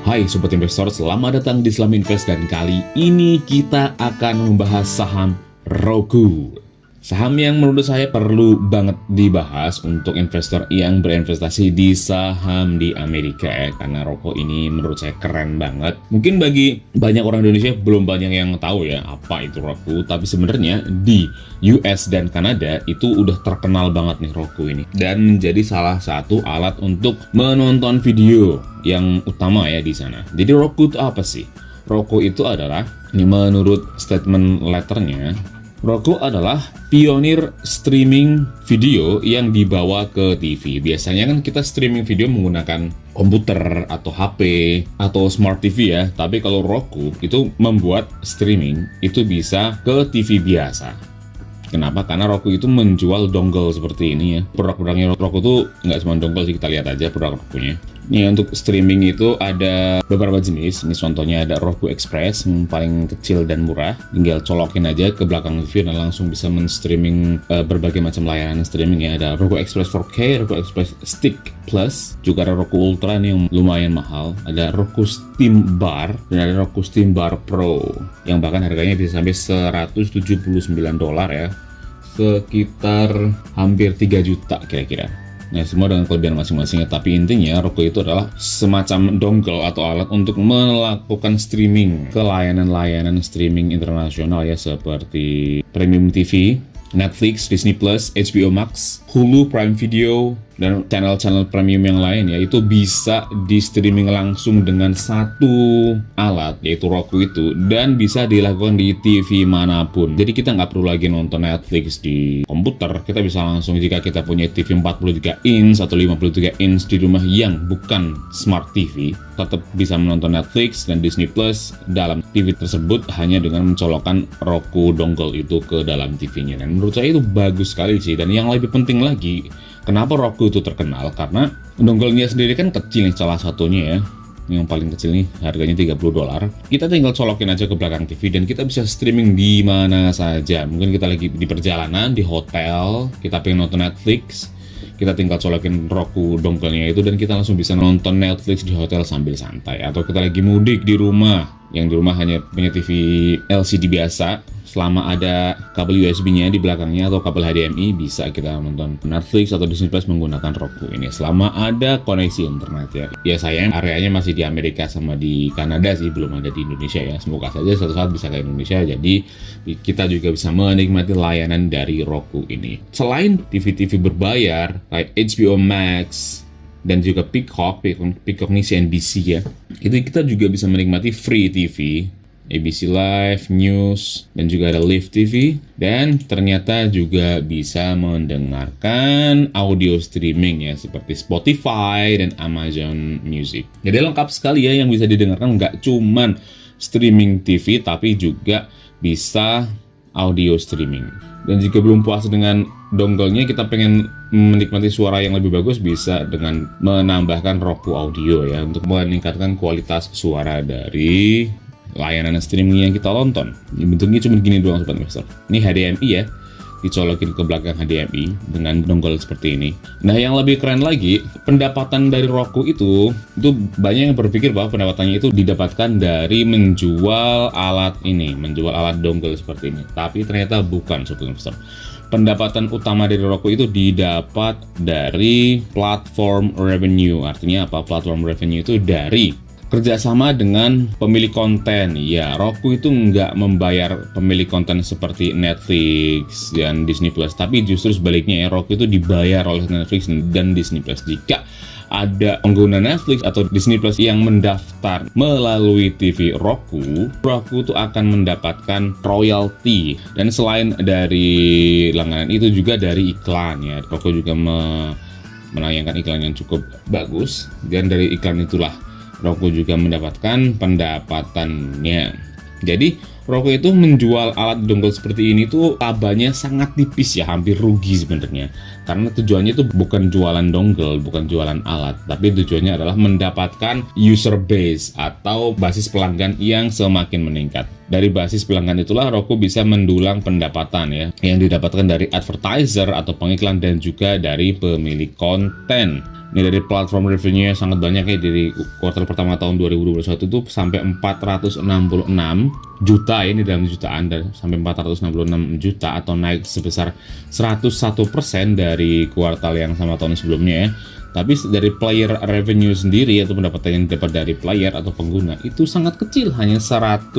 Hai Sobat Investor, selamat datang di Islam Invest dan kali ini kita akan membahas saham Roku. Saham yang menurut saya perlu banget dibahas untuk investor yang berinvestasi di saham di Amerika ya. Karena Roku ini menurut saya keren banget. Mungkin bagi banyak orang Indonesia belum banyak yang tahu ya apa itu Roku. Tapi sebenarnya di US dan Kanada itu udah terkenal banget nih Roku ini. Dan menjadi salah satu alat untuk menonton video yang utama ya di sana. Jadi Roku itu apa sih? Roku itu adalah, ini menurut statement letternya, Roku adalah pionir streaming video yang dibawa ke TV. Biasanya kan kita streaming video menggunakan komputer atau HP atau smart TV ya. Tapi kalau Roku itu membuat streaming itu bisa ke TV biasa. Kenapa? Karena Roku itu menjual dongle seperti ini ya. Produk-produknya Roku tuh nggak cuma dongle sih, kita lihat aja produk Rokunya. Ini untuk streaming itu ada beberapa jenis. Ini contohnya ada Roku Express yang paling kecil dan murah. Tinggal colokin aja ke belakang TV dan langsung bisa men-streaming berbagai macam layanan streaming ya. Ada Roku Express 4K, Roku Express Stick Plus, juga ada Roku Ultra nih yang lumayan mahal. Ada Roku Steam Bar dan ada Roku Steam Bar Pro yang bahkan harganya bisa sampai $179 ya. Sekitar hampir 3 juta kira-kira. Nah, semua dengan kelebihan masing-masingnya. Tapi intinya Roku itu adalah semacam dongle atau alat untuk melakukan streaming ke layanan-layanan streaming internasional ya, seperti Premium TV, Netflix, Disney Plus, HBO Max, Hulu, Prime Video, dan channel-channel premium yang lain ya, itu bisa di streaming langsung dengan satu alat yaitu Roku itu, dan bisa dilakukan di TV manapun. Jadi kita nggak perlu lagi nonton Netflix di komputer, kita bisa langsung, jika kita punya TV 43 inch atau 53 inch di rumah yang bukan smart TV, tetap bisa menonton Netflix dan Disney Plus dalam TV tersebut hanya dengan mencolokkan Roku dongle itu ke dalam TV-nya. Dan menurut saya itu bagus sekali sih. Dan yang lebih penting lagi, kenapa Roku itu terkenal? Karena dongle-nya sendiri kan kecil nih, salah satunya ya. Yang paling kecil nih harganya $30. Kita tinggal colokin aja ke belakang TV dan kita bisa streaming di mana saja. Mungkin kita lagi di perjalanan, di hotel, kita pengen nonton Netflix, kita tinggal colokin Roku dongle-nya itu dan kita langsung bisa nonton Netflix di hotel sambil santai. Atau kita lagi mudik di rumah, yang di rumah hanya punya TV LCD biasa, selama ada kabel USB-nya di belakangnya atau kabel HDMI, bisa kita nonton Netflix atau Disney Plus menggunakan Roku ini selama ada koneksi internet ya. Ya sayang areanya masih di Amerika sama di Kanada sih, belum ada di Indonesia ya. Semoga saja suatu saat bisa ke Indonesia, jadi kita juga bisa menikmati layanan dari Roku ini. Selain TV-TV berbayar kayak HBO Max dan juga Peacock nih CNBC ya, itu kita juga bisa menikmati free TV, ABC Live, News, dan juga ada Live TV. Dan ternyata juga bisa mendengarkan audio streaming ya, seperti Spotify dan Amazon Music. Jadi lengkap sekali ya yang bisa didengarkan, nggak cuman streaming TV tapi juga bisa audio streaming. Dan jika belum puas dengan dongle-nya, kita pengen menikmati suara yang lebih bagus, bisa dengan menambahkan Roku Audio ya, untuk meningkatkan kualitas suara dari layanan streaming yang kita tonton. Bentuknya cuma gini doang Sobat Investor. Ini HDMI ya, dicolokin ke belakang HDMI dengan dongle seperti ini. Nah, yang lebih keren lagi, pendapatan dari Roku itu banyak yang berpikir bahwa pendapatannya itu didapatkan dari menjual alat ini, menjual alat dongle seperti ini. Tapi ternyata bukan Sobat Investor. Pendapatan utama dari Roku itu didapat dari platform revenue. Artinya apa? Platform revenue itu dari kerjasama dengan pemilik konten. Ya, Roku itu nggak membayar pemilik konten seperti Netflix dan Disney Plus, tapi justru sebaliknya ya, Roku itu dibayar oleh Netflix dan Disney Plus. Jika ada pengguna Netflix atau Disney Plus yang mendaftar melalui TV Roku, Roku itu akan mendapatkan royalti. Dan selain dari langganan itu juga dari iklan ya, Roku juga menayangkan iklan yang cukup bagus, dan dari iklan itulah Roku juga mendapatkan pendapatannya. Jadi Roku itu menjual alat dongle seperti ini tuh labanya sangat tipis ya, hampir rugi sebenarnya. Karena tujuannya itu bukan jualan dongle, bukan jualan alat, tapi tujuannya adalah mendapatkan user base atau basis pelanggan yang semakin meningkat. Dari basis pelanggan itulah Roku bisa mendulang pendapatan ya, yang didapatkan dari advertiser atau pengiklan dan juga dari pemilik konten. Ini dari platform revenue sangat banyak ya, dari kuartal pertama tahun 2021 itu sampai 466 juta ya, ini dalam jutaan, dan sampai 466 juta atau naik sebesar 101% dari kuartal yang sama tahun sebelumnya ya. Tapi dari player revenue sendiri atau pendapatan yang dapat dari player atau pengguna itu sangat kecil, hanya 100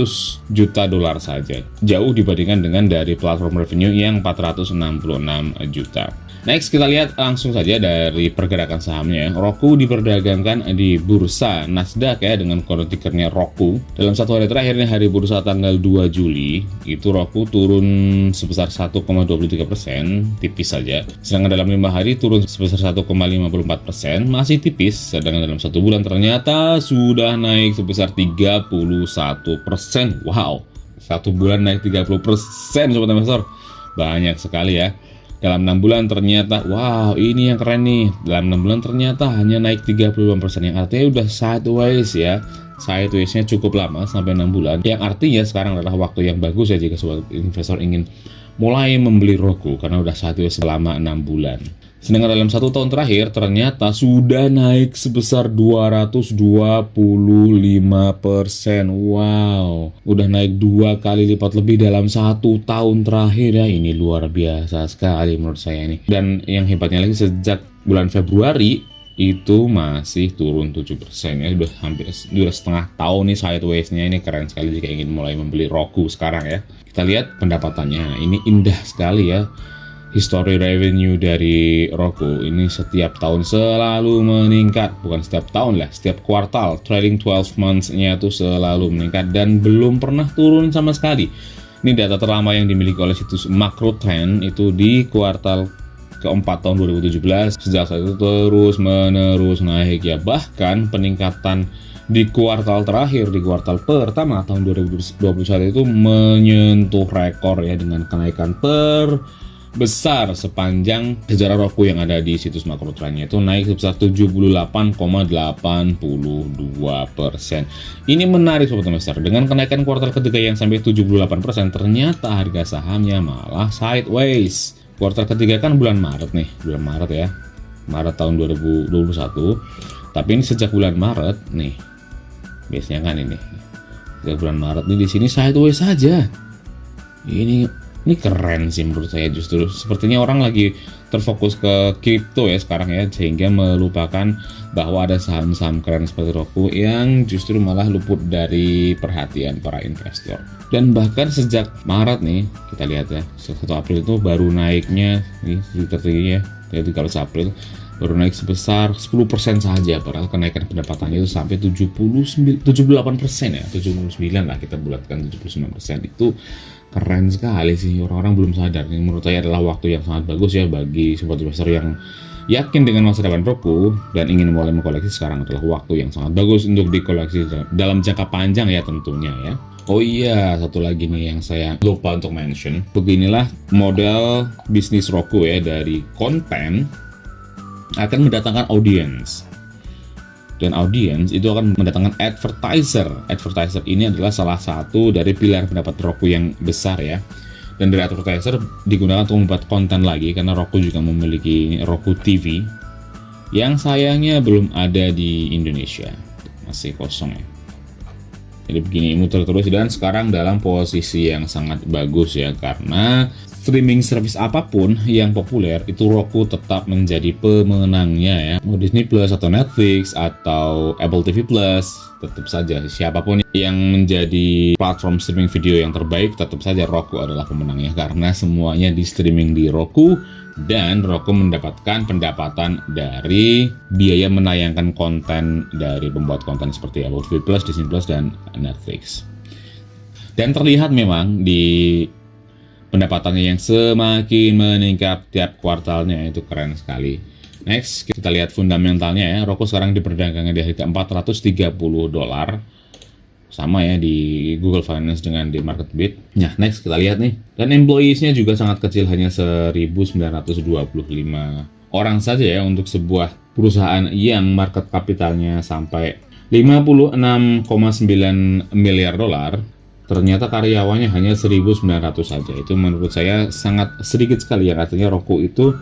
juta dolar saja. Jauh dibandingkan dengan dari platform revenue yang 466 juta. Next, kita lihat langsung saja dari pergerakan sahamnya. Roku diperdagangkan di bursa Nasdaq ya, dengan kode tikernya Roku. Dalam satu hari terakhir nih, hari bursa tanggal 2 Juli, itu Roku turun sebesar 1,23%, tipis saja. Sedangkan dalam 5 hari turun sebesar 1,54%, masih tipis. Sedangkan dalam satu bulan ternyata sudah naik sebesar 31%. Wow, satu bulan naik 30%, sobat investor. Banyak sekali ya. Dalam 6 bulan ternyata, wow, ini yang keren nih. Dalam 6 bulan ternyata hanya naik 35%, yang artinya udah sideways ya. Sideways-nya cukup lama, sampai 6 bulan. Yang artinya sekarang adalah waktu yang bagus ya jika sobat investor ingin mulai membeli Roku, karena udah sideways selama 6 bulan. Sedangkan dalam 1 tahun terakhir ternyata sudah naik sebesar 225%. Wow, udah naik 2 kali lipat lebih dalam 1 tahun terakhir ya. Ini luar biasa sekali menurut saya ini. Dan yang hebatnya lagi, sejak bulan Februari itu masih turun 7% ya. Udah hampir setengah tahun nih sideways-nya. Ini keren sekali jika ingin mulai membeli Roku sekarang ya. Kita lihat pendapatannya, ini indah sekali ya. History revenue dari Roku ini setiap tahun selalu meningkat, bukan setiap tahun lah, setiap kuartal, trailing 12 months-nya itu selalu meningkat dan belum pernah turun sama sekali. Ini data terlama yang dimiliki oleh situs Macro Trend, itu di kuartal keempat tahun 2017. Sejak saat itu terus menerus naik ya, bahkan peningkatan di kuartal terakhir, di kuartal pertama tahun 2021 itu menyentuh rekor ya, dengan kenaikan besar sepanjang sejarah Roku yang ada di situs Macro Trend-nya, itu naik sebesar 78,82%. Ini menarik sobat investor, dengan kenaikan kuartal ketiga yang sampai 78%, ternyata harga sahamnya malah sideways. Kuartal ketiga kan bulan Maret nih, bulan Maret ya, Maret tahun 2021. Tapi ini sejak bulan Maret nih, biasanya kan ini sejak bulan Maret nih, di sini sideways saja. Ini keren sih menurut saya. Justru sepertinya orang lagi terfokus ke kripto ya sekarang ya, sehingga melupakan bahwa ada saham-saham keren seperti Roku yang justru malah luput dari perhatian para investor. Dan bahkan sejak Maret nih, kita lihat ya, 1 April itu baru naiknya nih tertingginya, jadi 13 April baru naik sebesar 10% saja, padahal kenaikan pendapatannya itu sampai 78% ya, 79 lah kita bulatkan, 79%. Itu keren sekali sih, orang-orang belum sadar. Ini menurut saya adalah waktu yang sangat bagus ya bagi sobat investor yang yakin dengan masa depan Roku dan ingin mulai mengkoleksi. Sekarang adalah waktu yang sangat bagus untuk dikoleksi dalam jangka panjang ya tentunya ya. Oh iya, satu lagi nih yang saya lupa untuk mention. Beginilah model bisnis Roku ya, dari konten akan mendatangkan audience. Dan audience itu akan mendatangkan advertiser. Advertiser ini adalah salah satu dari pilar pendapat Roku yang besar ya. Dan dari advertiser digunakan untuk membuat konten lagi, karena Roku juga memiliki Roku TV yang sayangnya belum ada di Indonesia, masih kosong ya. Jadi begini, muter terus, dan sekarang dalam posisi yang sangat bagus ya, karena streaming service apapun yang populer itu Roku tetap menjadi pemenangnya ya. Mau Disney Plus atau Netflix atau Apple TV Plus, tetap saja siapapun yang menjadi platform streaming video yang terbaik, tetap saja Roku adalah pemenangnya, karena semuanya di streaming di Roku. Dan Roku mendapatkan pendapatan dari biaya menayangkan konten dari pembuat konten seperti Apple TV Plus, Disney Plus, dan Netflix. Dan terlihat memang di pendapatannya yang semakin meningkat tiap kuartalnya, itu keren sekali. Next, kita lihat fundamentalnya ya. Roku sekarang diperdagangkan di harga $430. Sama ya di Google Finance dengan di MarketBit. Nah, next kita lihat nih. Dan employees-nya juga sangat kecil, hanya 1.925 orang saja ya, untuk sebuah perusahaan yang market kapitalnya sampai 56,9 miliar dolar. Ternyata karyawannya hanya 1.900 saja. Itu menurut saya sangat sedikit sekali ya, artinya Roku itu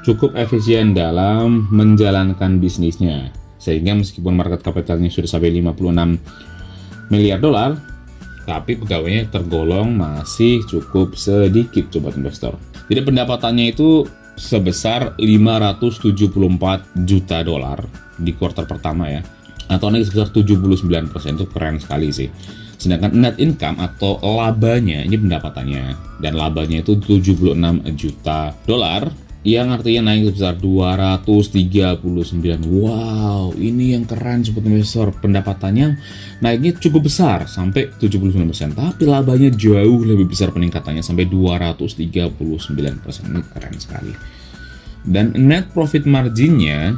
cukup efisien dalam menjalankan bisnisnya. Sehingga meskipun market capitalnya sudah sampai 56 miliar dolar, tapi pegawainya tergolong masih cukup sedikit sobat investor. Jadi pendapatannya itu sebesar 574 juta dolar di kuartal pertama ya, atau naik sebesar 79%. Itu keren sekali sih. Sedangkan net income atau labanya, ini pendapatannya, dan labanya itu 76 juta dolar, yang artinya naik sebesar 239. Wow, ini yang keren sobat investor. Pendapatannya naiknya cukup besar sampai 79%, tapi labanya jauh lebih besar peningkatannya sampai 239%. Ini keren sekali. Dan net profit marginnya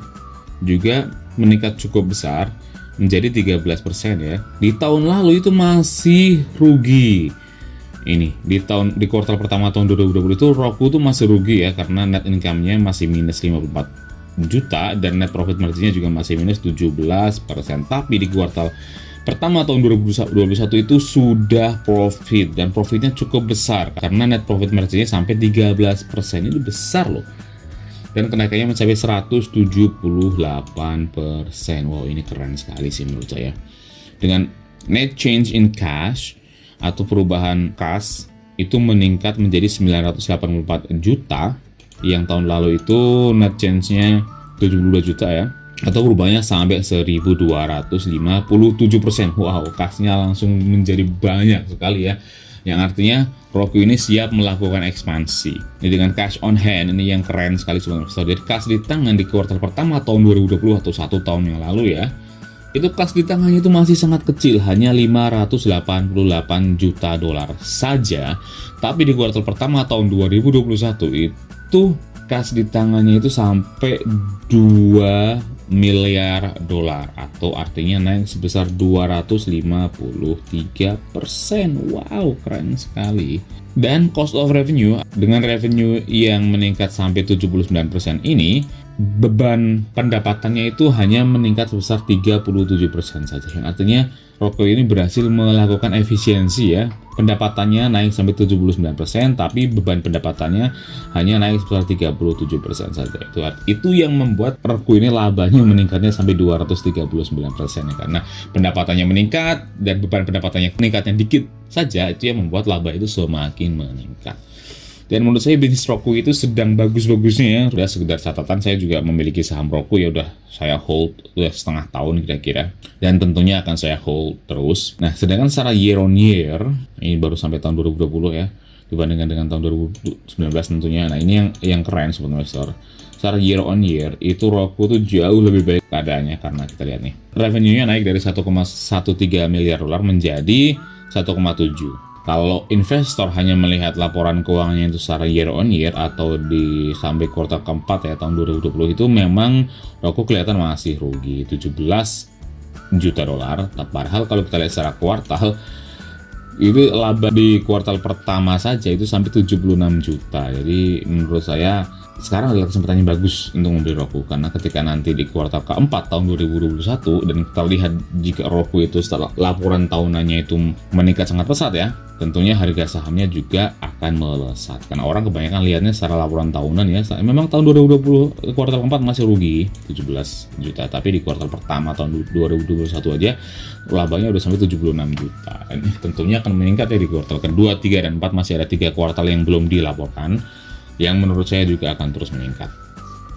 juga meningkat cukup besar menjadi 13% ya. Di tahun lalu itu masih rugi. Ini di kuartal pertama tahun 2020 itu Roku itu masih rugi ya, karena net income-nya masih minus 54 juta dan net profit marginnya juga masih minus 17%. Tapi di kuartal pertama tahun 2021 itu sudah profit, dan profitnya cukup besar karena net profit marginnya sampai 13%. Itu besar loh. Dan kenaikannya mencapai 178%. Wow, ini keren sekali sih menurut saya. Dengan net change in cash atau perubahan kas itu meningkat menjadi 984 juta. Yang tahun lalu itu net change-nya 72 juta ya. Atau perubahannya sampai 1257%. Wow, kasnya langsung menjadi banyak sekali ya. Yang artinya Roku ini siap melakukan ekspansi. Ini dengan cash on hand, ini yang keren sekali sobat investor. Jadi kas di tangan di kuartal pertama tahun 2020 atau 1 tahun yang lalu ya, itu kas di tangannya itu masih sangat kecil, hanya 588 juta dolar saja. Tapi di kuartal pertama tahun 2021 itu kas di tangannya itu sampai 2 miliar dolar, atau artinya naik sebesar 253%. Wow, keren sekali. Dan cost of revenue, dengan revenue yang meningkat sampai 79% ini, beban pendapatannya itu hanya meningkat sebesar 37% saja. Yang artinya Roku ini berhasil melakukan efisiensi ya. Pendapatannya naik sampai 79%, tapi beban pendapatannya hanya naik sebesar 37% saja. Itu yang membuat Roku ini labanya meningkatnya sampai 239% ya. Karena pendapatannya meningkat dan beban pendapatannya meningkatnya dikit saja, itu yang membuat laba itu semakin meningkat. Dan menurut saya bisnis Roku itu sedang bagus-bagusnya ya. Sudah sekedar catatan, saya juga memiliki saham Roku ya, udah saya hold udah setengah tahun kira-kira. Dan tentunya akan saya hold terus. Nah, sedangkan secara year on year, ini baru sampai tahun 2020 ya, dibandingkan dengan tahun 2019 tentunya. Nah, ini yang keren sobat investor. Secara year on year itu Roku tuh jauh lebih baik keadaannya, karena kita lihat nih, revenue-nya naik dari 1,13 miliar dolar menjadi 1,7. Kalau investor hanya melihat laporan keuangannya itu secara year on year atau di sampai kuartal keempat ya tahun 2020, itu memang Roku kelihatan masih rugi 17 juta dolar. Padahal kalau kita lihat secara kuartal, itu laba di kuartal pertama saja itu sampai 76 juta. Jadi menurut saya sekarang adalah kesempatan yang bagus untuk membeli Roku, karena ketika nanti di kuartal keempat tahun 2021 dan kita lihat jika Roku itu setelah laporan tahunannya itu meningkat sangat pesat ya, tentunya harga sahamnya juga akan melesat, karena orang kebanyakan lihatnya secara laporan tahunan ya. Memang tahun 2020 kuartal keempat masih rugi 17 juta, tapi di kuartal pertama tahun 2021 aja labanya udah sampai 76 juta. Dan tentunya akan meningkat ya di kuartal kedua, 3 dan 4, masih ada 3 kuartal yang belum dilaporkan, yang menurut saya juga akan terus meningkat.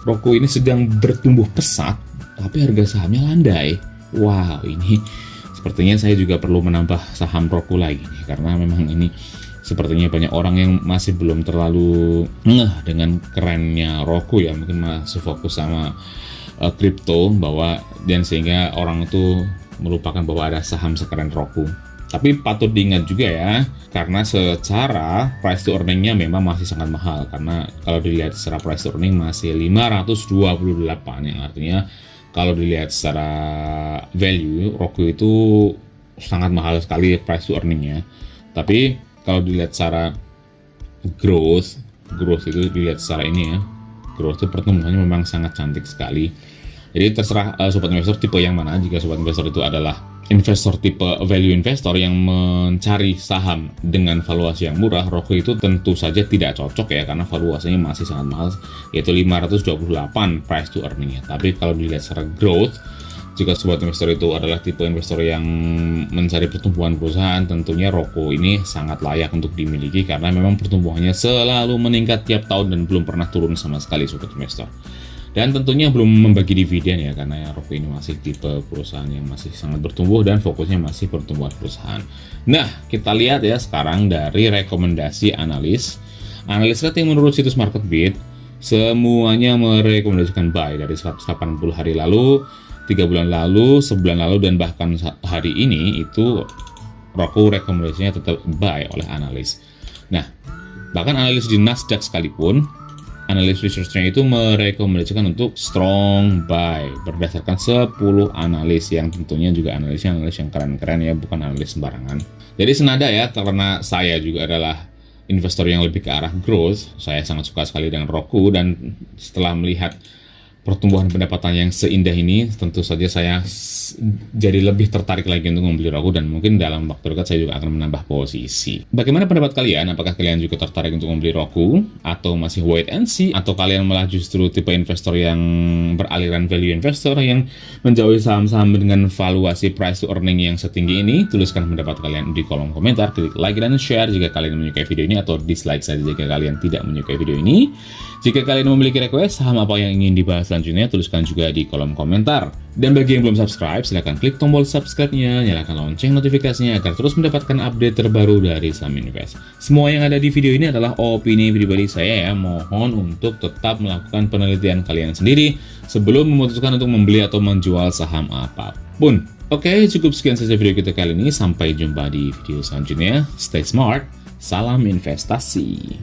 Roku ini sedang bertumbuh pesat, tapi harga sahamnya landai. Wow, ini sepertinya saya juga perlu menambah saham Roku lagi nih, karena memang ini sepertinya banyak orang yang masih belum terlalu ngeh dengan kerennya Roku ya, mungkin masih fokus sama kripto dan sehingga orang itu melupakan bahwa ada saham sekeren Roku. Tapi patut diingat juga ya, karena secara price to earning-nya memang masih sangat mahal. Karena kalau dilihat secara price to earning masih 528, yang artinya kalau dilihat secara value, Roku itu sangat mahal sekali price to earning-nya. Tapi kalau dilihat secara growth itu dilihat secara ini ya, growth itu pertumbuhannya memang sangat cantik sekali. Jadi terserah sobat investor tipe yang mana. Jika sobat investor itu adalah investor tipe value investor yang mencari saham dengan valuasi yang murah, Roku itu tentu saja tidak cocok ya, karena valuasinya masih sangat mahal, yaitu 528 price to earning-nya. Tapi kalau dilihat secara growth, jika sobat investor itu adalah tipe investor yang mencari pertumbuhan perusahaan, tentunya Roku ini sangat layak untuk dimiliki karena memang pertumbuhannya selalu meningkat tiap tahun dan belum pernah turun sama sekali sobat investor. Dan tentunya belum membagi dividen ya, karena Roku ini masih tipe perusahaan yang masih sangat bertumbuh dan fokusnya masih pertumbuhan perusahaan. Nah, kita lihat ya sekarang dari rekomendasi analis. Analis rating menurut situs MarketBeat, semuanya merekomendasikan buy dari 180 hari lalu, 3 bulan lalu, sebulan lalu, dan bahkan hari ini itu Roku rekomendasinya tetap buy oleh analis. Nah, bahkan analis di Nasdaq sekalipun, analis research-nya itu merekomendasikan untuk strong buy berdasarkan 10 analis yang tentunya juga analis yang keren-keren ya, bukan analis sembarangan. Jadi senada ya, karena saya juga adalah investor yang lebih ke arah growth, saya sangat suka sekali dengan Roku, dan setelah melihat pertumbuhan pendapatan yang seindah ini, tentu saja saya jadi lebih tertarik lagi untuk membeli Roku, dan mungkin dalam waktu dekat saya juga akan menambah posisi. Bagaimana pendapat kalian? Apakah kalian juga tertarik untuk membeli Roku? Atau masih wait and see? Atau kalian malah justru tipe investor yang beraliran value investor yang menjauhi saham-saham dengan valuasi price to earning yang setinggi ini? Tuliskan pendapat kalian di kolom komentar, klik like dan share jika kalian menyukai video ini, atau dislike saja jika kalian tidak menyukai video ini. Jika kalian memiliki request saham apa yang ingin dibahas selanjutnya, tuliskan juga di kolom komentar. Dan bagi yang belum subscribe, silahkan klik tombol subscribe-nya, nyalakan lonceng notifikasinya agar terus mendapatkan update terbaru dari Saham Invest. Semua yang ada di video ini adalah opini pribadi saya ya, mohon untuk tetap melakukan penelitian kalian sendiri sebelum memutuskan untuk membeli atau menjual saham apapun. Oke, cukup sekian saja video kita kali ini, sampai jumpa di video selanjutnya. Stay smart, salam investasi.